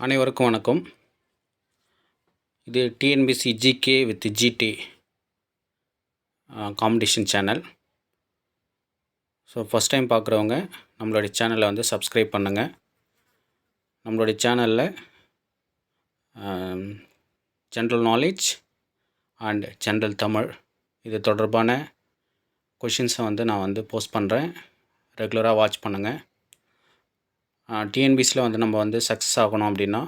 அனைவருக்கும் வணக்கம். இது TNPSC GK with GT competition channel. So first time பார்க்குறவங்க நம்மளுடைய சேனலை வந்து சப்ஸ்கிரைப் பண்ணுங்கள். நம்மளுடைய சேனலில் general knowledge and general Tamil இது தொடர்பான கொஷின்ஸை வந்து நான் வந்து போஸ்ட் பண்ணுறேன். ரெகுலராக வாட்ச் பண்ணுங்கள். டிஎன்பிஎஸ்சியில் வந்து நம்ம வந்து சக்ஸஸ் ஆகணும் அப்படின்னா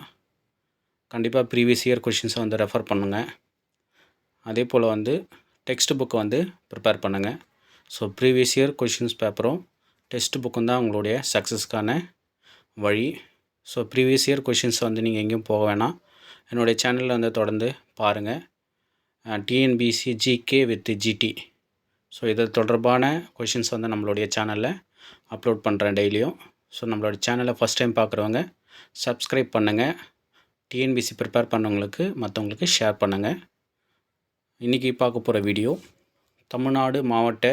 கண்டிப்பாக ப்ரீவியஸ் இயர் கொஷின்ஸை வந்து ரெஃபர் பண்ணுங்கள். அதே போல் வந்து டெக்ஸ்ட் புக்கை வந்து ப்ரிப்பேர் பண்ணுங்கள். ஸோ ப்ரீவியஸ் இயர் கொஷின்ஸ் பேப்பரும் டெக்ஸ்ட் புக்கும் தான் உங்களுடைய சக்ஸஸ்க்கான வழி. ஸோ ப்ரீவியஸ் இயர் கொஷின்ஸை வந்து நீங்கள் எங்கேயும் போக வேணாம், என்னுடைய சேனலில் வந்து தொடர்ந்து பாருங்கள். TNPSC GK with GT. So இது தொடர்பான கொஷின்ஸ் வந்து நம்மளுடைய சேனலில் அப்லோட் பண்ணுறேன் டெய்லியும். ஸோ நம்மளோட சேனலை ஃபஸ்ட் டைம் பார்க்குறவங்க சப்ஸ்கிரைப் பண்ணுங்கள். டிஎன்பிஎஸ்சி ப்ரிப்பேர் பண்ணவங்களுக்கு மற்றவங்களுக்கு ஷேர் பண்ணுங்கள். இன்றைக்கி பார்க்க போகிற வீடியோ தமிழ்நாடு மாவட்ட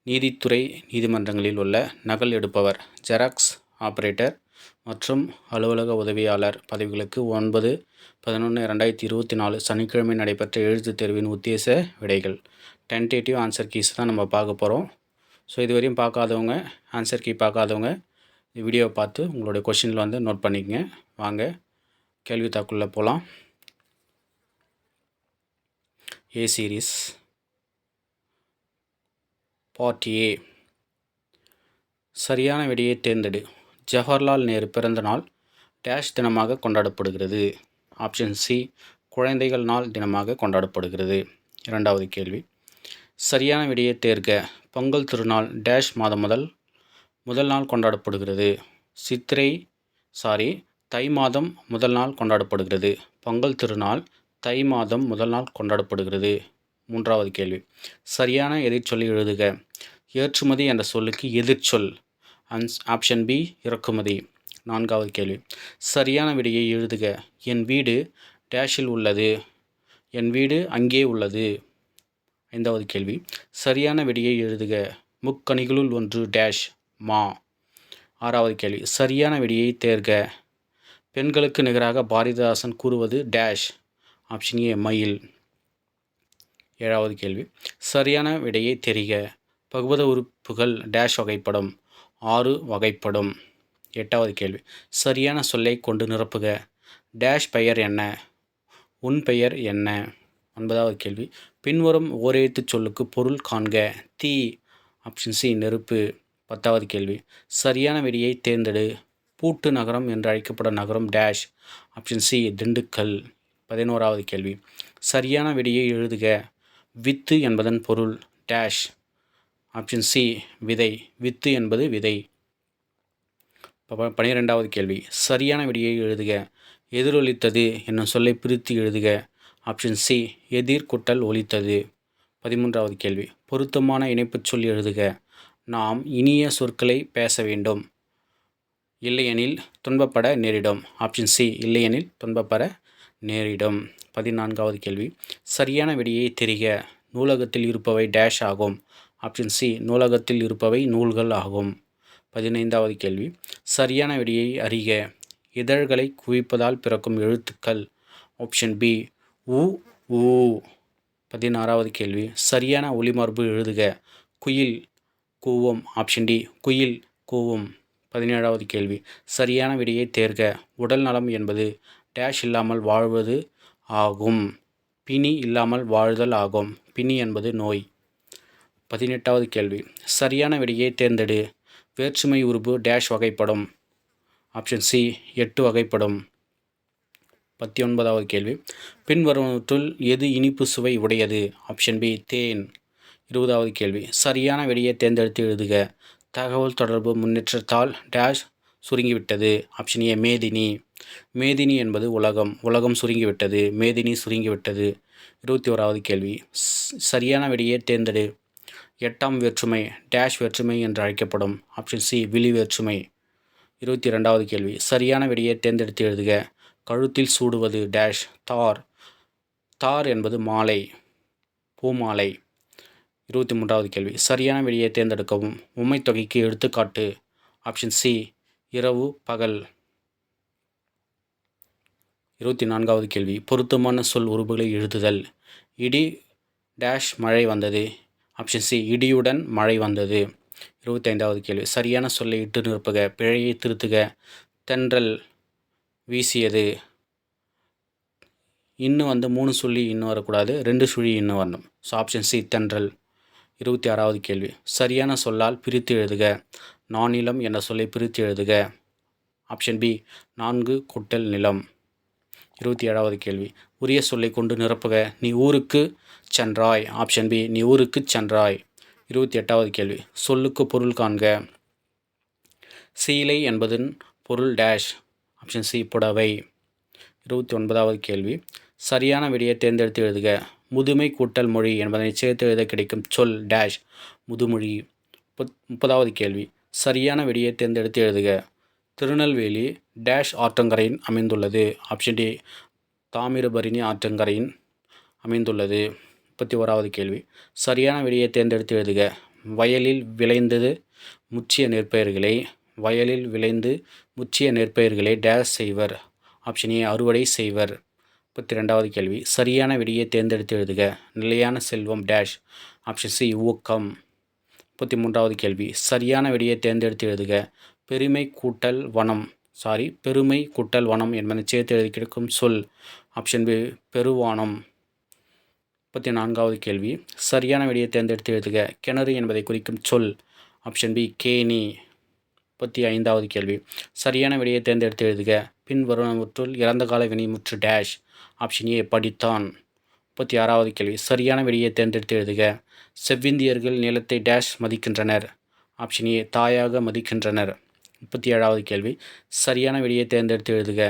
நீதித்துறை நீதிமன்றங்களில் உள்ள நகல் எடுப்பவர், ஜெராக்ஸ் ஆப்ரேட்டர் மற்றும் அலுவலக உதவியாளர் பதவிகளுக்கு 9/11/2024 சனிக்கிழமை நடைபெற்ற எழுத்துத் தேர்வின் உத்தேச விடைகள், டென்டேட்டிவ் ஆன்சர் கீஸ் தான் நம்ம பார்க்க போகிறோம். ஸோ இதுவரையும் பார்க்காதவங்க, ஆன்சர் கீ பார்க்காதவங்க இந்த வீடியோவை பார்த்து உங்களுடைய கொஷினில் வந்து நோட் பண்ணிக்கங்க. வாங்க கேள்வித்தாக்குள்ளே போகலாம். ஏ சீரீஸ் பார்ட் ஏ. சரியான விடையை தேர்ந்தெடு. ஜவஹர்லால் நேரு பிறந்த நாள் டேஷ் தினமாக கொண்டாடப்படுகிறது. ஆப்ஷன் சி, குழந்தைகள் நாள் தினமாக கொண்டாடப்படுகிறது. இரண்டாவது கேள்வி, சரியான விடையை தேர்க. பொங்கல் திருநாள் டேஷ் மாதம் முதல் நாள் கொண்டாடப்படுகிறது. தை மாதம் முதல் நாள் கொண்டாடப்படுகிறது. பொங்கல் திருநாள் தை மாதம் முதல் நாள் கொண்டாடப்படுகிறது. மூன்றாவது கேள்வி, சரியான எதிர்ச்சொல்லை எழுதுக. ஏற்றுமதி என்ற சொல்லுக்கு எதிர்ச்சொல் ஆப்ஷன் பி, இறக்குமதி. நான்காவது கேள்வி, சரியான விடையை எழுதுக. என் வீடு டேஷில் உள்ளது. என் வீடு அங்கே உள்ளது. ஐந்தாவது கேள்வி, சரியான விடையை எழுதுக. முக்கணிகளுள் ஒன்று டேஷ் மா. ஆறாவது கேள்வி, சரியான விடையை தேர்க. பெண்களுக்கு நிகராக பாரதிதாசன் கூறுவது டேஷ் ஆப்ஷன் ஏ, மயில். ஏழாவது கேள்வி, சரியான விடையை தெரிக. பகுபத உறுப்புகள் டேஷ் வகைப்படும். 6 வகைப்படும். எட்டாவது கேள்வி, சரியான சொல்லை கொண்டு நிரப்புக. டேஷ் பெயர் என்ன, உன் பெயர் என்ன. ஒன்பதாவது கேள்வி, பின்வரும் ஓரெழுத்துச் சொல்லுக்கு பொருள் காண்க. தீ ஆப்ஷன் சி, நெருப்பு. பத்தாவது கேள்வி, சரியான விடையை தேர்ந்தெடு. பூட்டு நகரம் என்று அழைக்கப்படும் நகரம் டேஷ் ஆப்ஷன் சி, திண்டுக்கல். 11வது கேள்வி, சரியான விடையை எழுதுக. வித்து என்பதன் பொருள் டேஷ் ஆப்ஷன் சி, விதை. வித்து என்பது விதை. 12வது கேள்வி, சரியான விடையை எழுதுக. எதிரொலித்தது என்னும் சொல்லை பிரித்து எழுதுக. ஆப்ஷன் சி, எதிர் கூட்டல் ஒலித்தது. 13வது கேள்வி, பொருத்தமான இணைப்புச் சொல் எழுதுக. நாம் இனிய சொற்களை பேச வேண்டும், இல்லையெனில் துன்பப்பட நேரிடும். ஆப்ஷன் சி, இல்லையெனில் துன்பப்பட நேரிடும். 14வது கேள்வி, சரியான விடையை தெரிக. நூலகத்தில் இருப்பவை டேஷ் ஆகும். ஆப்ஷன் சி, நூலகத்தில் இருப்பவை நூல்கள் ஆகும். 15வது கேள்வி, சரியான விடையை அறிக. இதழ்களை குவிப்பதால் பிறக்கும் எழுத்துக்கள் ஆப்ஷன் பி, உ ஊ. 16வது கேள்வி, சரியான ஒலிமரபு எழுதுக. குயில் கூவும். ஆப்ஷன் டி, குயில் கூவும். 17வது கேள்வி, சரியான விடையை தேர்க. உடல் நலம் என்பது டேஷ் இல்லாமல் வாழ்வது ஆகும். பிணி இல்லாமல் வாழ்தல் ஆகும். பிணி என்பது நோய். 18வது கேள்வி, சரியான விடையை தேர்ந்தெடு. வேற்றுமை உருபு டேஷ் வகைப்படும். ஆப்ஷன் சி, 8 வகைப்படும். 19வது கேள்வி, பின்வருவனவற்றுள் எது இனிப்பு சுவை உடையது. ஆப்ஷன் பி, தேன். 20வது கேள்வி, சரியான விடையை தேர்ந்தெடுத்து எழுதுக. தகவல் தொடர்பு முன்னேற்றத்தால் டேஷ் சுருங்கிவிட்டது. ஆப்ஷன் ஏ, மேதினி. மேதினி என்பது உலகம். உலகம் சுருங்கிவிட்டது. மேதினி சுருங்கிவிட்டது. 21வது கேள்வி, சரியான விடையை தேர்ந்தெடு. 8ஆம் வேற்றுமை டேஷ் வேற்றுமை என்று அழைக்கப்படும். ஆப்ஷன் சி, விழி வேற்றுமை. 22வது கேள்வி, சரியான விடையை தேர்ந்தெடுத்து எழுதுக. கழுத்தில் சூடுவது டேஷ் தார். தார் என்பது மாலை, பூமாலை. 23வது கேள்வி, சரியான விடையை தேர்ந்தெடுக்கவும். உம்மை தொகைக்கு எடுத்துக்காட்டு. ஆப்ஷன் சி, இரவு பகல். 24வது கேள்வி பொருத்தமான சொல் உருபுகளை எழுதுதல். இடி டேஷ் மழை வந்தது. ஆப்ஷன் சி இடியுடன் மழை வந்தது. 25வது கேள்வி சரியான சொல்லை இட்டு நிரப்புக. பிழையை திருத்துக. தென்றல் வீசியது. இன்னும் 3 சொல்லி இன்னும் வரக்கூடாது, 2 சுழி இன்னும் வரணும். ஸோ ஆப்ஷன் சி தென்றல். 26வது கேள்வி சரியான சொல்லால் பிரித்து எழுதுக. நானிலம் என்ற சொல்லை பிரித்து எழுதுக. ஆப்ஷன் பி 4 கூட்டல் நிலம். 27வது கேள்வி உரிய சொல்லை கொண்டு நிரப்புக. நீ ஊருக்கு சென்றாய். ஆப்ஷன் பி நீ ஊருக்கு சென்றாய். 28வது கேள்வி சொல்லுக்கு பொருள் காண்க. சீலை என்பதன் பொருள் டேஷ். ஆப்ஷன் சி புடவை. 29வது கேள்வி சரியான விடையை தேர்ந்தெடுத்து எழுதுக. முதுமை கூட்டல் மொழி என்பதனை சேர்த்து எழுத கிடைக்கும் சொல் டேஷ் முதுமொழி. 30வது கேள்வி சரியான விடையை தேர்ந்தெடுத்து எழுதுக. திருநெல்வேலி டேஷ் ஆற்றங்கரையின் அமைந்துள்ளது. ஆப்ஷன் டி தாமிரபரணி ஆற்றங்கரையின் அமைந்துள்ளது. 31வது கேள்வி சரியான விடையை தேர்ந்தெடுத்து எழுதுக. வயலில் விளைந்தது முற்றிய நெற்பயிர்களை வயலில் விளைந்து முற்றிய நெற்பயிர்களை டேஷ் செய்வர். ஆப்ஷன் ஏ அறுவடை செய்வர். 32வது கேள்வி சரியான விடையை தேர்ந்தெடுத்து எழுதுக. நிலையான செல்வம் டேஷ். ஆப்ஷன் சி ஊக்கம். 33வது கேள்வி சரியான விடையை தேர்ந்தெடுத்து எழுதுக. பெருமை கூட்டல் வனம் என்பதை சேர்த்து எழுதி கிடைக்கும் சொல். Option B பெருவானம். 34வது கேள்வி சரியான விடையை தேர்ந்தெடுத்து எழுதுக. கிணறு என்பதை குறிக்கும் சொல். ஆப்ஷன் பி கேணி. 35வது கேள்வி சரியான விடையை தேர்ந்தெடுத்து எழுதுக. பின் வருவனவற்றுள் இறந்த கால வினைமுற்று டேஷ். ஆப்ஷன் ஏ படித்தான். 36வது கேள்வி சரியான விடையை தேர்ந்தெடுத்து எழுதுக. செவ்விந்தியர்கள் நிலத்தை டேஷ் மதிக்கின்றனர். ஆப்ஷன் ஏ தாயாக மதிக்கின்றனர். 37வது கேள்வி சரியான விடையை தேர்ந்தெடுத்து எழுதுக.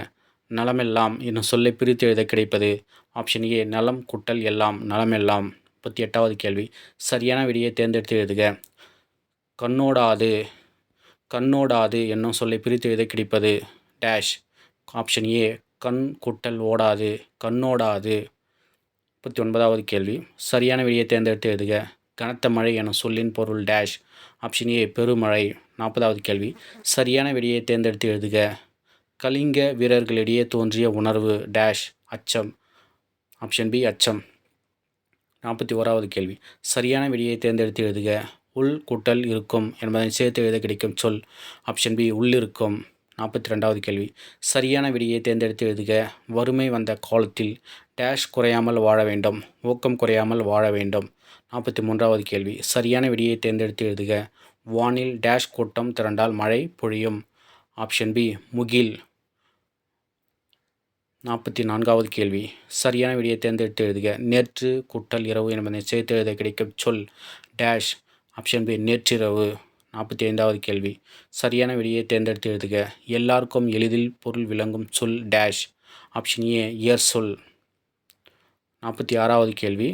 நலமெல்லாம் என்னும் சொல்லை பிரித்து எழுத கிடைப்பது. ஆப்ஷன் ஏ நலம் கூட்டல் எல்லாம் நலமெல்லாம். 38வது கேள்வி சரியான விடையை தேர்ந்தெடுத்து எழுதுக. கண்ணோடாது என்னும் சொல்லை பிரித்து எழுத கிடைப்பது டேஷ். ஆப்ஷன் ஏ கண் கூட்டல் ஓடாது கண்ணோடாது. 39வது கேள்வி சரியான விடையை தேர்ந்தெடுத்து எழுதுக. கனத்த மழை எனும் சொல்லின் பொருள் டேஷ். ஆப்ஷன் ஏ பெருமழை. 40வது கேள்வி சரியான விடையை தேர்ந்தெடுத்து எழுதுக. கலிங்க வீரர்களிடையே தோன்றிய உணர்வு டேஷ் அச்சம். ஆப்ஷன் பி அச்சம். 41வது கேள்வி சரியான விடையை தேர்ந்தெடுத்து எழுதுக. உள் கூட்டல் இருக்கும் என்பதை சேர்த்து எழுத கிடைக்கும் சொல். ஆப்ஷன் பி உள்ளிருக்கும். 42வது கேள்வி சரியான விடையை தேர்ந்தெடுத்து எழுதுக. வறுமை வந்த காலத்தில் டேஷ் குறையாமல் வாழ வேண்டும். ஊக்கம் குறையாமல் வாழ வேண்டும். 43வது கேள்வி சரியான விடையை தேர்ந்தெடுத்து எழுதுக. வானில் டேஷ் கூட்டம் திரண்டால் மழை பொழியும். ஆப்ஷன் பி முகில். 44வது கேள்வி சரியான விடையை தேர்ந்தெடுத்து எழுதுக. நேற்று கூட்டல் இரவு என்பதை சேர்த்து எழுத கிடைக்கும் சொல் டேஷ். ஆப்ஷன் பி நேற்றிரவு. 45வது கேள்வி சரியான விடையை தேர்ந்தெடுத்து எழுதுக. எல்லாருக்கும் எளிதில் பொருள் விளங்கும் சொல் டேஷ். ஆப்ஷன் ஏ இயற் சொல். 46வது கேள்வி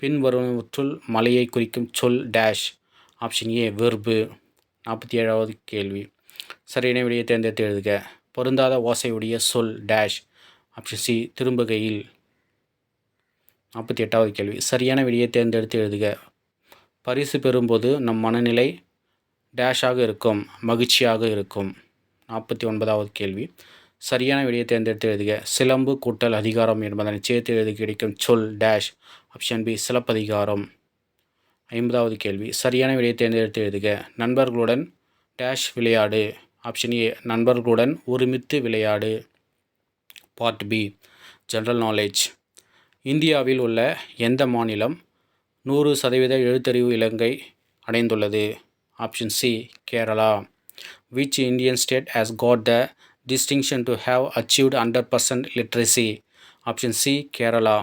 பின் வருவனவற்றுள் மலையை குறிக்கும் சொல் டேஷ். ஆப்ஷன் ஏ வெர்பு. 47வது கேள்வி சரியான விடையை தேர்ந்தெடுத்து எழுதுக. பொருந்தாத ஓசையுடைய சொல் டேஷ். ஆப்ஷன் சி திரும்புகையில். 48வது கேள்வி சரியான விடையை தேர்ந்தெடுத்து எழுதுக. பரிசு பெறும்போது நம் மனநிலை டேஷாக இருக்கும் மகிழ்ச்சியாக இருக்கும். 49வது கேள்வி சரியான விடையை தேர்ந்தெடுத்து எழுதுக. சிலம்பு கூட்டல் அதிகாரம் என்பதனை சேர்த்து எழுதி கிடைக்கும் சொல் டேஷ். ஆப்ஷன் பி சிலப்பதிகாரம். 50வது கேள்வி சரியான விடையை தேர்ந்தெடுத்து எழுதுக. நண்பர்களுடன் டேஷ் விளையாடு. ஆப்ஷன் ஏ நண்பர்களுடன் ஒருமித்து விளையாடு. Part B general knowledge. இந்தியாவில் உள்ள எந்த மாநிலம் 100% எழுத்தறிவு இலக்கை அடைந்துள்ளது? Option C Kerala. Which Indian state has got the distinction to have achieved 100% literacy? Option C Kerala.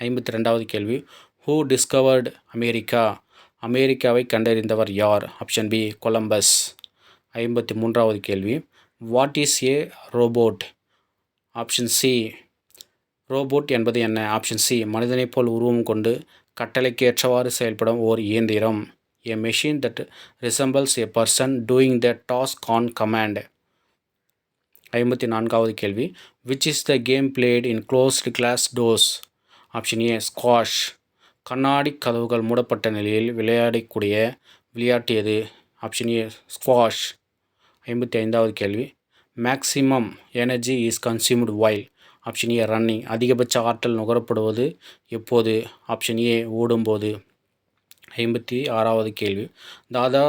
52வது கேள்வி ஹூ டிஸ்கவர்டு அமெரிக்கா? அமெரிக்காவை கண்டறிந்தவர் யார்? Option B Columbus. 53வது கேள்வி what is a robot? Option C robot என்பது என்ன? ஆப்ஷன் சி மனிதனைப் போல் உருவம் கொண்டு கட்டளைக்கு ஏற்றவாறு செயல்படும் ஓர் இயந்திரம். A machine that resembles a person doing the task on command. 54வது கேள்வி which is the game played in closed glass doors? Option A squash. கண்ணாடி கதவுகள் மூடப்பட்ட நிலையில் விளையாடக்கூடிய விளையாட்டு எது? Option A squash. 55வது கேள்வி maximum energy is consumed while? Option A running. அதிகபட்ச ஆற்றல் நுகரப்படுவது எப்போது? ஆப்ஷன் ஏ ஓடும்போது. 56வது கேள்வி. Dada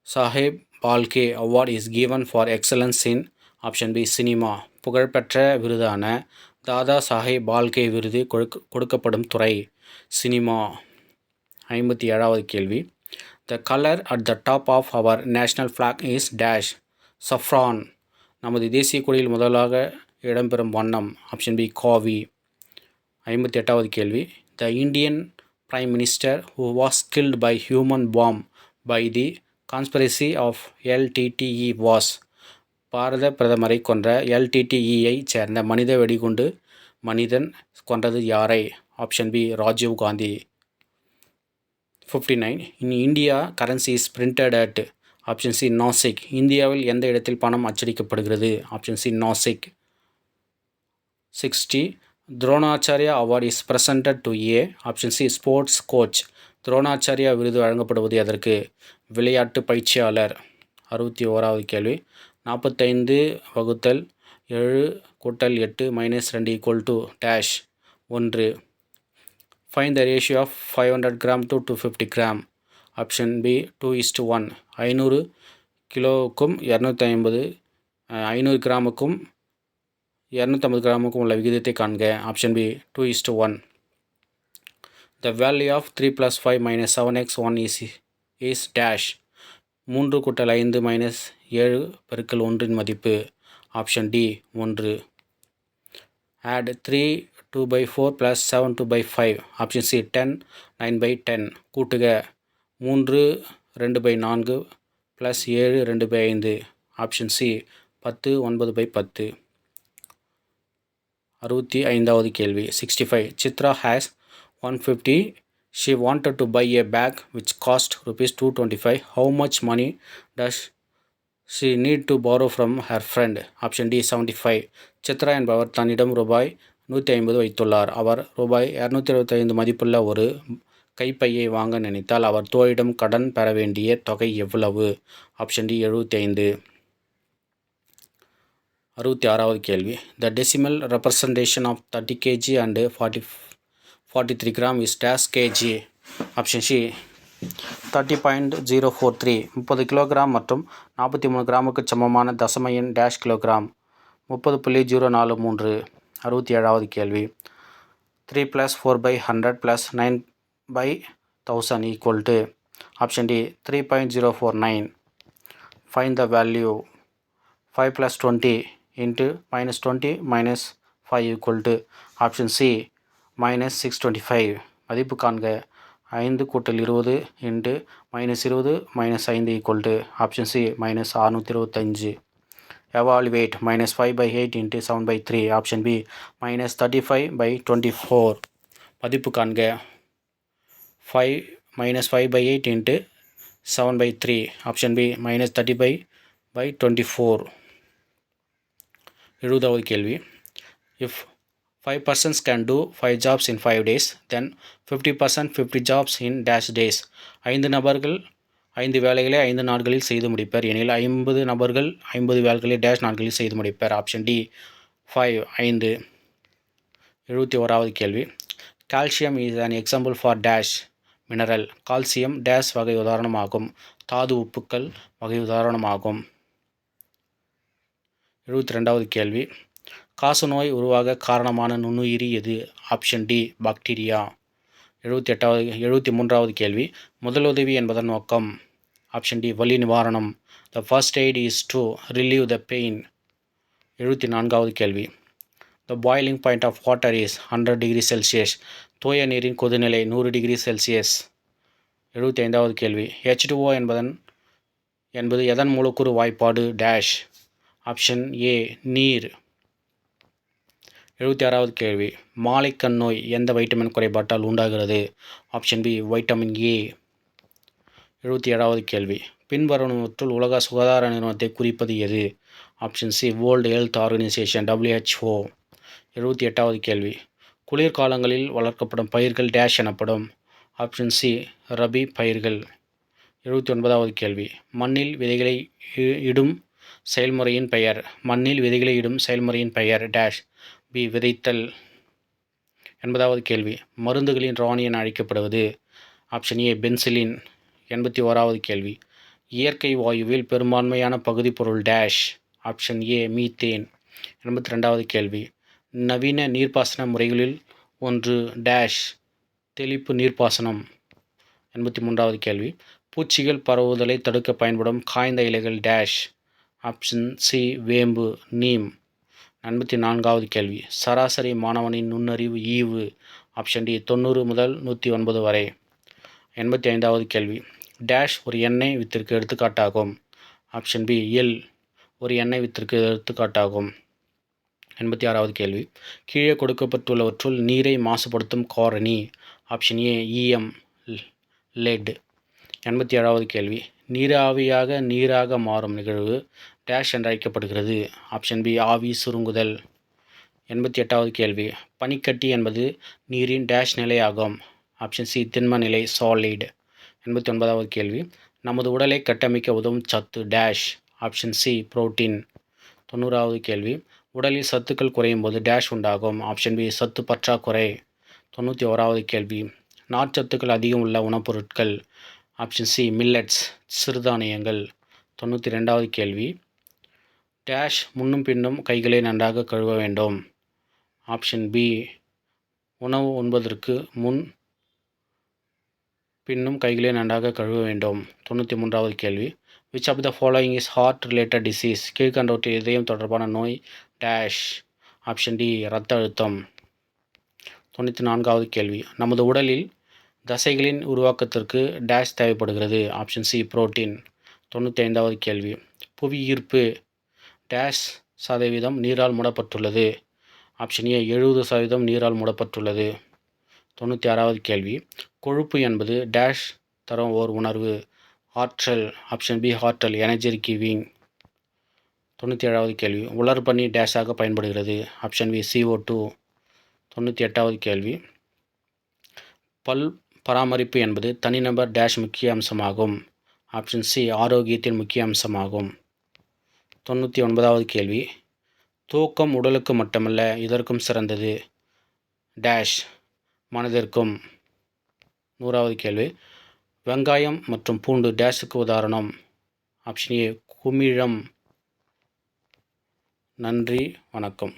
Saheb Phalke award is given for excellence in option B cinema. புகழ்பெற்ற விருதான தாதா சாஹேப் பால்கே விருது கொடுக்கப்படும் துறை சினிமா. 57வது கேள்வி. The colour at the top of our national flag is dash. Saffron. நமது தேசிய கொடியில் முதலாக இடம்பெறும் வண்ணம் ஆப்ஷன் பி காவி. 58வது கேள்வி. The Indian prime minister who was killed by human bomb by the conspiracy of LTTE was. பாரத பிரதமரை கொன்ற LTTEயை சேர்ந்த மனித வெடிகுண்டு மனிதன் கொன்றது யாரை? Option B Rajiv Gandhi. 59. In India currency is printed at option C Nashik. இந்தியாவில் எந்த இடத்தில் பணம் அச்சடிக்கப்படுகிறது? Option C Nashik. 60. Dronacharya award is presented to a. Option C sports coach. Dronacharya விருது வழங்கப்படுவது எதற்கு? விளையாட்டு பயிற்சியாளர். 61வது கேள்வி. 45 வகுத்தல் 7 கூட்டல் 8 minus 2 equal to dash 1. Find the ratio of 500 gram to 250 gram. Option B 2:1. 500 கிலோவுக்கும் 500 கிராமுக்கும் 250 கிராமுக்கும் உள்ள விகிதத்தை காண்க. Option B 2:1. The value of 3 + 5 - 7x 1 is dash. 3 கூட்டல் 5 மைனஸ் 7 பெருக்கல் 1 மதிப்பு. Option D 1. Add 3 2/4 + 7 2/5. Option C 10 9/10. கூட்டுக 3 2/4 + 7 2/5. Option C 10 9/10. 65வது கேள்வி. 65. Chitra has 150. She wanted to buy a bag which cost ₹225. How much money does she need to borrow from her friend? Option D 75. Chitra என்பவர் தன்னிடம் ரூபாய் 150 வைத்துள்ளார். அவர் ரூபாய் 225 மதிப்புள்ள ஒரு கைப்பையை வாங்க நினைத்தால் அவர் தோழிடம் கடன் பெற வேண்டிய தொகை எவ்வளவு? Option D 75. 66வது கேள்வி. The decimal representation of 30 kg and 43 gram is dash KG. Option C 30.043. 30 kilogram மற்றும் 43 கிராமுக்கு சமமான தசம எண் டேஷ் கிலோகிராம். 30.043. 67வது கேள்வி. 3 + 4/100 + 9/1000 equal to. Option D 3.049. Find the value. 5 + 20 into -20 - 5 equal to. Option C -625. மதிப்பு காண்க. 5 கூட்டல் 20 into -20 - 5 equal to. Option C -625. Evaluate. -5/8 into 7/3. Option B -35/24. மதிப்பு காண்க. 5/8 into 7/3. Option B -35/24. 70வது கேள்வி. If 5 persons can do 5 jobs in 5 days, then 50% 50 jobs in dash days. 5 நபர்கள் 5 வேலைகளை 5 நாட்களில் செய்து முடிப்பர் எனில் 50 நபர்கள் 50 வேலைகளை டேஷ் நாட்களில் செய்து முடிப்பர். Option D 5. 71வது கேள்வி. Calcium is an example for dash mineral. Calcium dash வகை உதாரணமாகும். தாது உப்புக்கள் வகை உதாரணமாகும். 72வது கேள்வி. காசநோய் உருவாக காரணமான நுண்ணுயிரி எது? Option D bacteria. 73வது கேள்வி. முதலுதவி என்பதன் நோக்கம்? ஆப்ஷன் டி வலி நிவாரணம். The first aid is to relieve the pain. 74வது கேள்வி. The boiling point of water is 100 degree Celsius. தூய நீரின் கொதிநிலை 100 டிகிரி செல்சியஸ். 75வது கேள்வி. H2O என்பது எதன் மூலக்கூறு வாய்ப்பாடு டேஷ். ஆப்ஷன் ஏ நீர். 76வது கேள்வி. மாலைக்கண் நோய் எந்த வைட்டமின் குறைபாட்டால் உண்டாகிறது? Option B vitamin A. 77வது கேள்வி. பின்வருவனவற்றுள் உலக சுகாதார நிறுவனத்தை குறிப்பது எது? Option C world health organisation WHO. 78வது கேள்வி. குளிர்காலங்களில் வளர்க்கப்படும் பயிர்கள் டேஷ் எனப்படும். ஆப்ஷன் சி ரபி பயிர்கள். 79வது கேள்வி. மண்ணில் விதைகளை இடும் செயல்முறையின் பெயர். மண்ணில் விதைகளை இடும் செயல்முறையின் பெயர் டேஷ். பி விதைத்தல். 80வது கேள்வி. மருந்துகளின் ராணி என அழைக்கப்படுவது. Option A penicillin. 81வது கேள்வி. இயற்கை வாயுவில் பெரும்பான்மையான பகுதிப்பொருள் டேஷ். Option A methane. 82வது கேள்வி. நவீன நீர்ப்பாசன முறைகளில் ஒன்று டேஷ். தெளிப்பு நீர்ப்பாசனம். 83வது கேள்வி. பூச்சிகள் பரவுதலை தடுக்க பயன்படும் காய்ந்த இலைகள் டேஷ். ஆப்ஷன் சி வேம்பு நீம். 84வது கேள்வி. சராசரி மாணவனின் நுண்ணறிவு ஈவு. ஆப்ஷன் டி 90 முதல் 109 வரை. 85வது கேள்வி. டேஷ் ஒரு எண்ணெய் வித்திற்கு எடுத்துக்காட்டாகும். ஆப்ஷன் பி எல் ஒரு எண்ணெய் வித்திற்கு எடுத்துக்காட்டாகும். 86வது கேள்வி. கீழே கொடுக்கப்பட்டுள்ளவற்றுள் நீரை மாசுபடுத்தும் காரணி. ஆப்ஷன் ஏ ஈயம் லெட். 87வது கேள்வி. நீராவியாக நீராக மாறும் நிகழ்வு டேஷ் என்று அழைக்கப்படுகிறது. ஆப்ஷன் பி ஆவி சுருங்குதல். 88வது கேள்வி. பனிக்கட்டி என்பது நீரின் டேஷ் நிலையாகும். ஆப்ஷன் சி திண்ம நிலை சாலிட். 89வது கேள்வி. நமது உடலை கட்டமைக்க உதவும் சத்து டேஷ். Option C protein. 90வது கேள்வி. உடலில் சத்துக்கள் குறையும் போது டேஷ் உண்டாகும். ஆப்ஷன் பி சத்து பற்றாக்குறை. 91வது கேள்வி. நார்ச்சத்துக்கள் அதிகம் உள்ள உணவுப்பொருட்கள். ஆப்ஷன் சி மில்லட்ஸ் சிறுதானியங்கள். 92வது கேள்வி. டேஷ் முன்னும் பின்னும் கைகளை நன்றாக கழுவ வேண்டும். ஆப்ஷன் பி உணவு உண்பதற்கு முன் பின்னும் கைகளை நன்றாக கழுவ வேண்டும். 93வது கேள்வி. Which of the following is heart related disease. கீழ்கண்டவற்றில் இதயம் தொடர்பான நோய் டேஷ். ஆப்ஷன் டி இரத்த அழுத்தம். 94வது கேள்வி. நமது உடலில் தசைகளின் உருவாக்கத்திற்கு டேஷ் தேவைப்படுகிறது. Option C protein. 95வது கேள்வி. புவி ஈர்ப்பு டேஷ் சதவீதம் நீரால் மூடப்பட்டுள்ளது. ஆப்ஷன் ஏ 70% நீரால் மூடப்பட்டுள்ளது. 96வது கேள்வி. கொழுப்பு என்பது டேஷ் தரும் ஓர் உணர்வு. ஆற்றல். ஆப்ஷன் பி ஆற்றல் எனர்ஜி கிவிங். 97வது கேள்வி. உலர்பனி டேஷாக பயன்படுகிறது. Option B CO2. 98வது கேள்வி. பல் பராமரிப்பு என்பது தனிநபர் டேஷ் முக்கிய அம்சமாகும். ஆப்ஷன் சி ஆரோக்கியத்தின் முக்கிய அம்சமாகும். 99வது கேள்வி. தூக்கம் உடலுக்கு மட்டுமல்ல இதற்கும் சிறந்தது டேஷ் மனதிற்கும். 100வது கேள்வி. வெங்காயம் மற்றும் பூண்டு டேஷுக்கு உதாரணம். ஆப்ஷன் ஏ குமிழம். நன்றி, வணக்கம்.